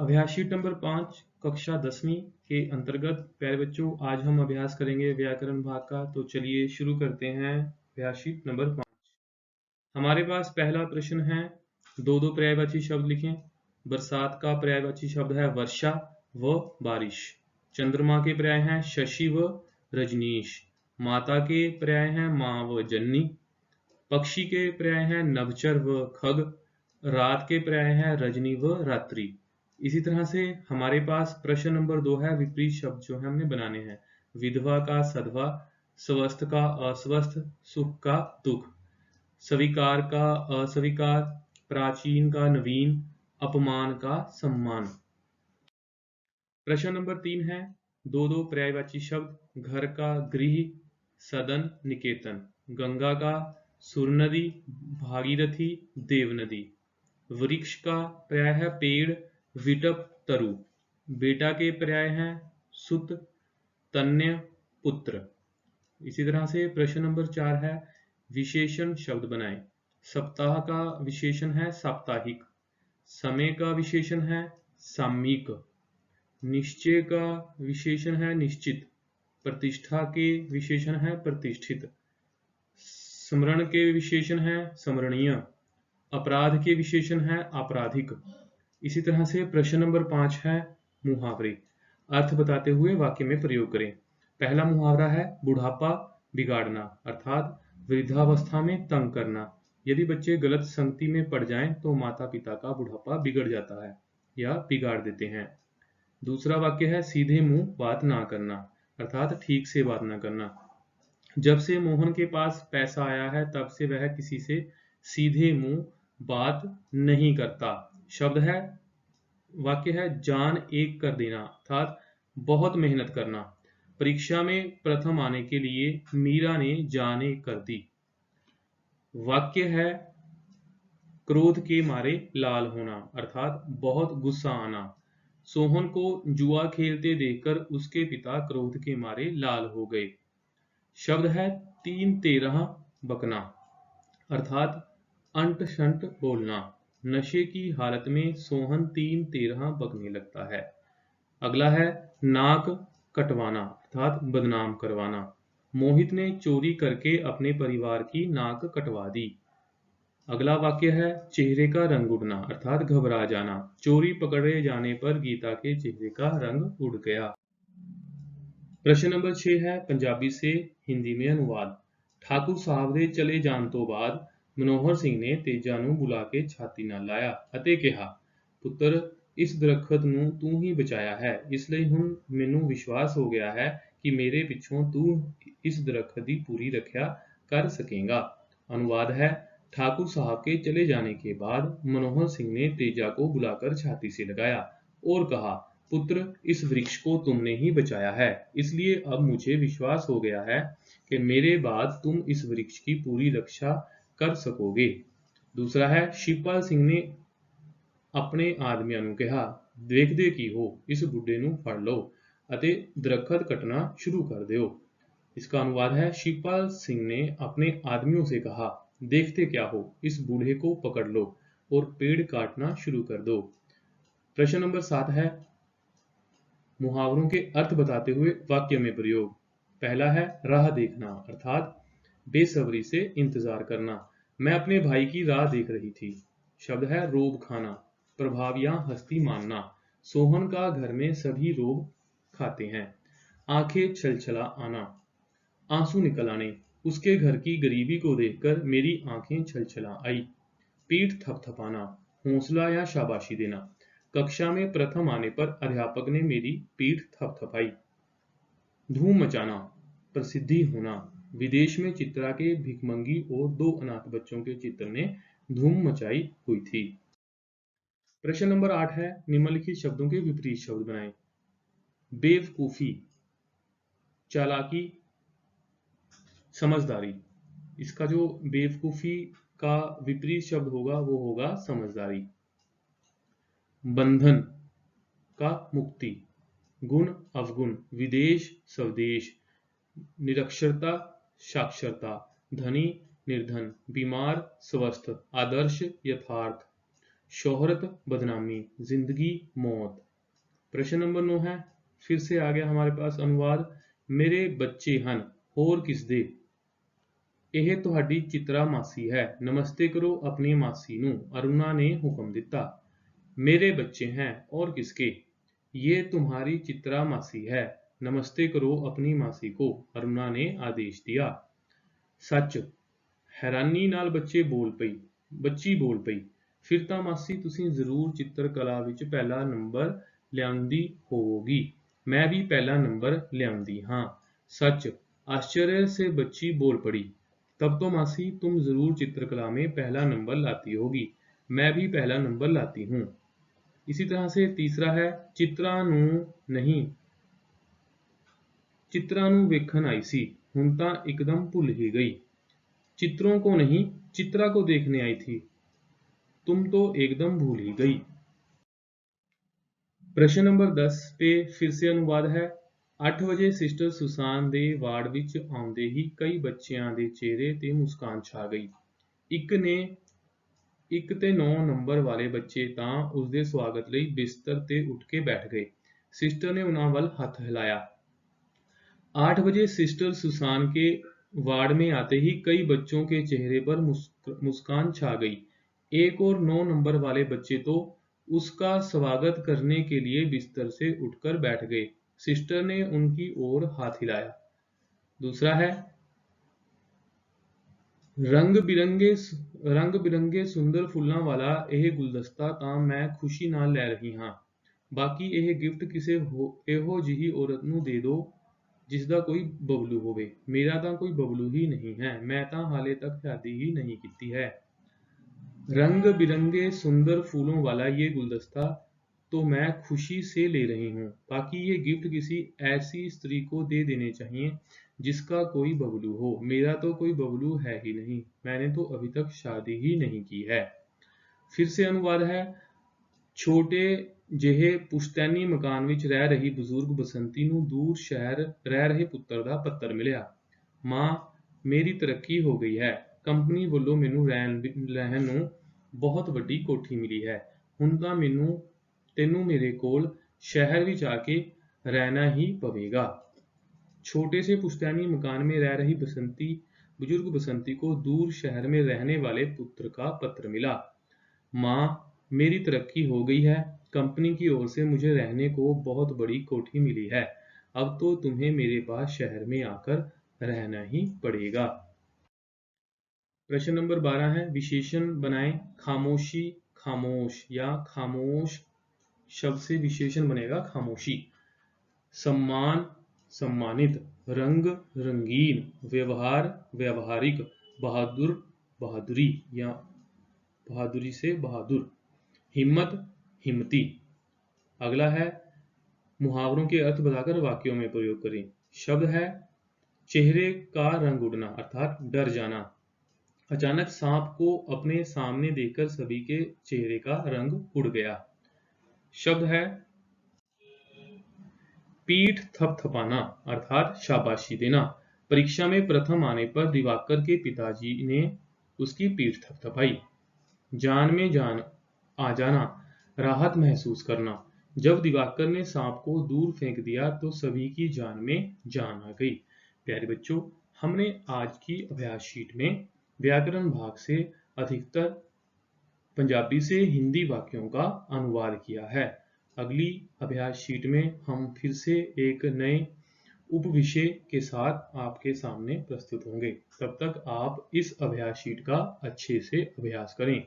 अभ्यास sheet number 5 कक्षा 10वीं के अंतर्गत प्यारे बच्चों आज हम अभ्यास करेंगे व्याकरण भाग का। तो चलिए शुरू करते हैं अभ्यास शीट नंबर 5। हमारे पास पहला प्रश्न है, दो पर्यायवाची शब्द लिखें। बरसात का पर्यायवाची शब्द है वर्षा व बारिश। चंद्रमा के पर्याय हैं शशि व रजनीश। माता के पर्याय हैं माँ व जननी। पक्षी के पर्याय हैं नभचर व खग। रात के पर्याय हैं रजनी व रात्रि। इसी तरह से हमारे पास प्रश्न नंबर 2 है, विपरीत शब्द जो है हमने बनाने हैं। विधवा का सधवा, स्वस्थ का अस्वस्थ, सुख का दुख, स्वीकार का अस्वीकार, प्राचीन का नवीन, अपमान का सम्मान। प्रश्न नंबर 3 है, दो पर्यायवाची शब्द। घर का गृह, सदन, निकेतन। गंगा का सुरनदी, भागीरथी, देवनदी। वृक्ष का पर्याय है पेड़, विटप, तरु। बेटा के पर्याय हैं सुत, तन्य, पुत्र। इसी तरह से प्रश्न नंबर 4 है, विशेषण शब्द बनाएं। सप्ताह का विशेषण है साप्ताहिक। समय का विशेषण है सामयिक। निश्चय का विशेषण है निश्चित। प्रतिष्ठा के विशेषण है प्रतिष्ठित। स्मरण के विशेषण है स्मरणीय। अपराध के विशेषण है आपराधिक। इसी तरह से प्रश्न नंबर 5 है, मुहावरे। अर्थ बताते हुए वाक्य में प्रयोग करें। पहला मुहावरा है बुढ़ापा बिगाड़ना, अर्थात वृद्धावस्था में तंग करना। यदि बच्चे गलत संगति में पड़ जाएं तो माता पिता का बुढ़ापा बिगड़ जाता है या बिगाड़ देते हैं। दूसरा वाक्य है सीधे मुंह बात ना करना, अर्थात ठीक से बात ना करना। जब से मोहन के पास पैसा आया है तब से वह किसी से सीधे मुंह बात नहीं करता। शब्द है, वाक्य है जान एक कर देना, अर्थात बहुत मेहनत करना। परीक्षा में प्रथम आने के लिए मीरा ने जान एक कर दी। वाक्य है क्रोध के मारे लाल होना, अर्थात बहुत गुस्सा आना। सोहन को जुआ खेलते देखकर उसके पिता क्रोध के मारे लाल हो गए। शब्द है 3-13 बकना, अर्थात अंट शंट बोलना। नशे की हालत में सोहन 3-13 बकने लगता है। अगला है नाक कटवाना, अर्थात बदनाम करवाना। मोहित ने चोरी करके अपने परिवार की नाक कटवा दी। अगला वाक्य है चेहरे का रंग उड़ना, अर्थात घबरा जाना। चोरी पकड़े जाने पर गीता के चेहरे का रंग उड़ गया। प्रश्न नंबर 6 है, पंजाबी से हिंदी में अनुवाद। ठाकुर साहब ਦੇ ਚਲੇ ਜਾਣ ਤੋਂ ਬਾਅਦ ਮਨੋਹਰ ਸਿੰਘ ਨੇ ਤੇਜਾ ਨੂੰ ਬੁਲਾ ਕੇ ਛਾਤੀ ਨਾਲ ਲਾਇਆ ਅਤੇ ਕਿਹਾ, ਪੁੱਤਰ ਇਸ ਦਰਖਤ ਨੂੰ ਤੂੰ ਹੀ ਬਚਾਇਆ ਹੈ, ਇਸ ਲਈ ਹੁਣ ਮੈਨੂੰ ਵਿਸ਼ਵਾਸ ਹੋ ਗਿਆ ਹੈ ਕਿ ਮੇਰੇ ਪਿੱਛੋਂ ਤੂੰ ਇਸ ਦਰਖਤ ਦੀ ਪੂਰੀ ਰੱਖਿਆ कर सकेगा। अनुवाद है, ठाकुर साहब के चले जाने के बाद मनोहर सिंह ने तेजा को बुलाकर छाती से लगाया और कहा, पुत्र इस वृक्ष को तुमने ही बचाया है, इसलिए अब मुझे विश्वास हो गया है कि मेरे बाद तुम इस वृक्ष की पूरी रक्षा कर सकोगे। दूसरा है, शिवपाल सिंह ने अपने आदमियों ਨੂੰ ਕਿਹਾ, ਦੇਖਦੇ ਕੀ ਹੋ, इस बुढ़े ਨੂੰ फड़ लो ਅਤੇ दरखत कटना शुरू कर दो। इसका अनुवाद है, शिवपाल सिंह ने अपने आदमियों से कहा, देखते क्या हो, इस बूढ़े को पकड़ लो और पेड़ काटना शुरू कर दो। प्रश्न नंबर 7 है, मुहावरों के अर्थ बताते हुए वाक्य में प्रयोग। पहला है राह देखना, अर्थात बेसब्री से इंतजार करना। मैं अपने भाई की राह देख रही थी। शब्द है रोब खाना, प्रभाव या हस्ती मानना। सोहन का घर में सभी रोब खाते हैं। आंखें छलछला आना, आंसू निकल आने। उसके घर की गरीबी को देखकर मेरी आंखें छलछला आई। पीठ थपथपाना, हौसला या शाबाशी देना। कक्षा में प्रथम आने पर अध्यापक ने मेरी पीठ थपथपाई। धूम मचाना, प्रसिद्धि होना। विदेश में चित्रा के भिखमंगी और 2 अनाथ बच्चों के चित्र ने धूम मचाई हुई थी। प्रश्न नंबर 8 है, निम्नलिखित शब्दों के विपरीत शब्द बनाएं। बेवकूफी, चालाकी, समझदारी। इसका जो बेवकूफी का विपरीत शब्द होगा वो होगा समझदारी। बंधन का मुक्ति। गुण अवगुण, विदेश स्वदेश, निरक्षरता साक्षरता, धनी निर्धन, बीमार स्वस्थ, आदर्श यथार्थ। शोहरत बदनामी, जिंदगी मौत। प्रश्न नंबर 9 है, फिर से आ गया हमारे पास अनुवाद। मेरे बच्चे हन होर किसदे। ਇਹ ਤੁਹਾਡੀ चित्रा मासी है, नमस्ते करो अपनी मासी नू, अरुणा ने हुक्म दिता। मेरे बच्चे हैं और किसके। ये तुम्हारी चित्रा मासी है, नमस्ते करो अपनी मासी को, अरुणा ने आदेश दिया। सच। हैरानी नाल बच्ची बोल पई, फिर तां मासी तुसीं जरूर चित्रकला विच पहला नंबर लिआंदी होवोगी। मैं भी पहला नंबर लिआंदी हां। सच। आश्चर्य से बच्ची बोल पड़ी। तब तो मासी तुम जरूर चित्रकला में पहला नंबर लाती होगी। मैं भी पहला नंबर लाती हूँ। इसी तरह से तीसरा है, चित्रा नू वेखन आई सी, हुण तां एकदम भुल ही गई। चित्रों को नहीं, चित्रा को देखने आई थी, तुम तो एकदम भूल ही गई। प्रश्न नंबर 10 पे फिर से अनुवाद है। 8 ਵਜੇ ਸਿਸਟਰ ਸੁਸਾਨ ਦੇ ਵਾਰਡ ਵਿੱਚ ਆਉਂਦੇ ਹੀ ਕਈ ਬੱਚਿਆਂ ਦੇ ਚਿਹਰੇ ਤੇ ਮੁਸਕਾਨ ਛਾ ਗਈ। ਇੱਕ ਤੇ 9 ਨੰਬਰ ਵਾਲੇ ਬੱਚੇ ਤਾਂ ਉਸਦੇ ਸਵਾਗਤ ਲਈ ਬਿਸਤਰ ਤੇ ਉੱਠ ਕੇ ਬੈਠ ਗਏ। ਸਿਸਟਰ ਨੇ ਉਹਨਾਂ ਵੱਲ ਹੱਥ ਹਿਲਾਇਆ। 8 बजे सिस्टर सुसान के वार्ड में आते ही कई बच्चों के चेहरे पर मुस्कान छा गई। एक और 9 नंबर वाले बच्चे तो उसका स्वागत करने के लिए बिस्तर से उठकर बैठ गए। सिस्टर ने उनकी ओर हाथ हिलाया। दूसरा है, रंग बिरंगे सुंदर फुल्लां वाला यह गुलदस्ता तां मैं खुशी नाल लै रही हां। बाकी यह गिफ्ट किसे ਇਹੋ ਜਿਹੀ औरत ਨੂੰ ਦੇ ਦਿਓ जिसदा कोई बबलू होवे। मेरा तां कोई बबलू ही नहीं है, मैं तां हाले तक शादी ही नहीं की है। रंग बिरंगे सुंदर फूलों वाला ये गुलदस्ता तो मैं खुशी से ले रही हूँ। बाकी ये गिफ्ट किसी ऐसी स्त्री को दे देने चाहिए जिसका कोई बबलू हो। मेरा तो कोई बबलू है ही नहीं, मैंने तो अभी तक शादी ही नहीं की है। फिर से अनुवाद है। छोटे ਜਿਹੇ ਪੁਸ਼ਤੈਨੀ ਮਕਾਨ ਵਿੱਚ ਰਹਿ ਰਹੀ ਬਜ਼ੁਰਗ ਬਸੰਤੀ ਨੂੰ ਦੂਰ ਸ਼ਹਿਰ ਰਹਿ ਰਹੇ ਪੁੱਤਰ ਦਾ ਪੱਤਰ ਮਿਲਿਆ। ਮਾਂ, ਮੇਰੀ ਤਰੱਕੀ ਹੋ ਗਈ ਹੈ। ਕੰਪਨੀ ਵੱਲੋਂ ਮੈਨੂੰ ਰਹਿਣ ਨੂੰ ਬਹੁਤ ਵੱਡੀ ਕੋਠੀ ਮਿਲੀ ਹੈ। ਹੁਣ ਤਾਂ ਤੈਨੂੰ ਮੇਰੇ ਕੋਲ शहर ਵਿੱਚ ਆ ਕੇ रहना ही पवेगा। छोटे से पुश्तैनी मकान में रह रही बुजुर्ग बसंती को दूर शहर में रहने वाले पुत्र का पत्र मिला। माँ, मेरी तरक्की हो गई है। कंपनी की ओर से मुझे रहने को बहुत बड़ी कोठी मिली है। अब तो तुम्हें मेरे पास शहर में आकर रहना ही पड़ेगा। प्रश्न नंबर 12 है, विशेषण बनाएं। खामोशी, खामोश या खामोश शब्द से विशेषण बनेगा खामोशी। सम्मान, सम्मानित। रंग, रंगीन। व्यवहार, व्यवहारिक। बहादुर, बहादुरी या बहादुरी से बहादुर। हिम्मत, हिम्मती। अगला है, मुहावरों के अर्थ बताकर वाक्यों में प्रयोग करें। शब्द है, चेहरे का रंग उड़ना अर्थात डर जाना। अचानक सांप को अपने सामने देखकर सभी के चेहरे का रंग उड़ गया। शब्द है, पीठ थपथपाना अर्थात शाबाशी देना। परीक्षा में प्रथम आने पर दिवाकर के पिताजी ने उसकी पीठ थपथपाई। जान में जान आ जाना, राहत महसूस करना। जब दिवाकर ने सांप को दूर फेंक दिया तो सभी की जान में जान आ गई। प्यारे बच्चों, हमने आज की अभ्यास शीट में व्याकरण भाग से अधिकतर पंजाबी से हिंदी वाक्यों का अनुवाद किया है। अगली अभ्यास शीट में हम फिर से एक नए उपविषय के साथ आपके सामने प्रस्तुत होंगे। तब तक आप इस अभ्यास शीट का अच्छे से अभ्यास करें।